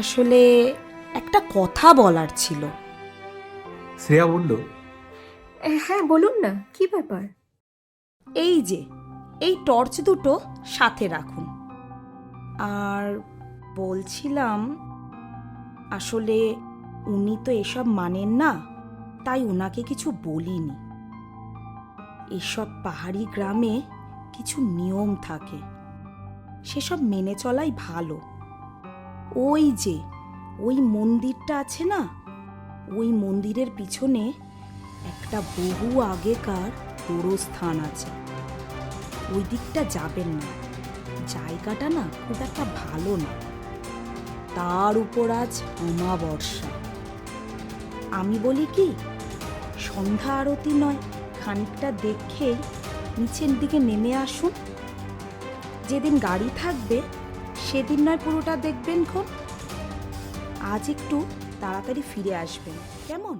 আসলে একটা কথা বলার ছিল। শ্রেয়া বলল, হ্যাঁ বলুন না, কি ব্যাপার? এই যে এই টর্চ দুটো সাথে রাখুন। আর বলছিলাম, আসলে উনি তো এসব মানেন না, তাই ওনাকে কিছু বলিনি। এসব পাহাড়ি গ্রামে কিছু নিয়ম থাকে, সেসব মেনে চলাই ভালো। ওই যে ওই মন্দিরটা আছে না, ওই মন্দিরের পিছনে একটা বহু আগেকার গোরস্থান আছে। ওই দিকটা যাবেন না, জায়গাটা না খুব একটা ভালো না। তার উপর আজ অমাবস্যা। আমি বলি কি, সন্ধ্যা আরতি নয়, খানিকটা দেখেই নিচের দিকে নেমে আসুন। যেদিন গাড়ি থাকবে সেদিন নয় পুরোটা দেখবেন খন। আজ একটু তাড়াতাড়ি ফিরে আসবেন, কেমন?